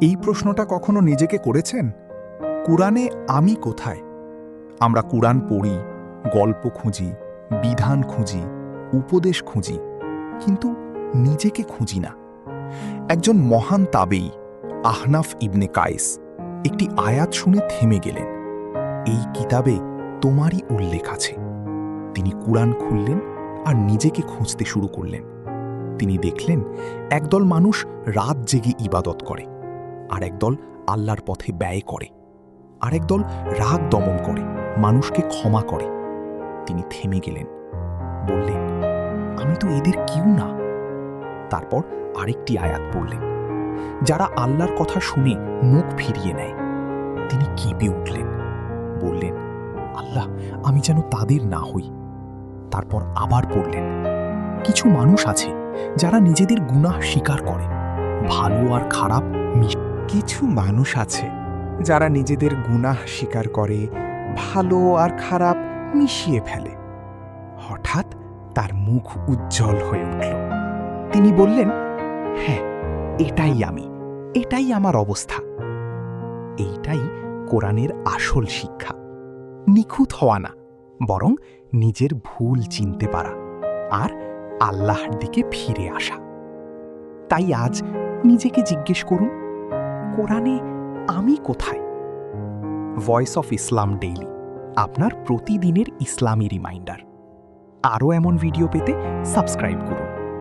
এই প্রশ্নটা কখনো নিজেকে করেছেন? কুরআনে আমি কোথায়? আমরা কুরআন পড়ি, গল্প খুঁজি, বিধান খুঁজি, উপদেশ খুঁজি, কিন্তু নিজেকে খুঁজি না। একজন মহান তাবেঈ আহনাফ ইবনে কায়েস একটি আয়াত শুনে থেমে গেলেন। এই কিতাবে তোমারই উল্লেখ আছে। তিনি কুরআন খুললেন আর নিজেকে খুঁজতে শুরু করলেন। তিনি দেখলেন একদল মানুষ রাত জেগে ইবাদত করে, আর একদল আল্লাহর পথে ব্যয় করে, আর একদল রাগ দমন করে, মানুষকে ক্ষমা করে। তিনি থেমে গেলেন, বললেন, আমি তো এদের কেউ না। তারপর আরেকটি আয়াত পড়লেন, যারা আল্লাহর কথা শুনে মুখ ফিরিয়ে নেয়। তিনি কেঁপে উঠলেন, বললেন, আল্লাহ, আমি যেন তাদের না হই। তারপর আবার পড়লেন, কিছু মানুষ আছে যারা নিজেদের গুনাহ স্বীকার করে, ভালো আর খারাপ কিছু মানুষ আছে যারা নিজেদের গুনাহ স্বীকার করে, ভালো আর খারাপ মিশিয়ে ফেলে। হঠাৎ তার মুখ উজ্জ্বল হয়ে উঠল। তিনি বললেন, হ্যাঁ, এটাই আমি, এটাই আমার অবস্থা। এইটাই কোরআনের আসল শিক্ষা। নিখুঁত হওয়া না, বরং নিজের ভুল চিনতে পারা আর আল্লাহর দিকে ফিরে আসা। তাই আজ নিজেকে জিজ্ঞেস করুন, কোরআনে আমি কোথায়? ভয়েস অফ ইসলাম ডেইলি, আপনার প্রতিদিনের ইসলামী রিমাইন্ডার। আরও এমন ভিডিও পেতে সাবস্ক্রাইব করুন।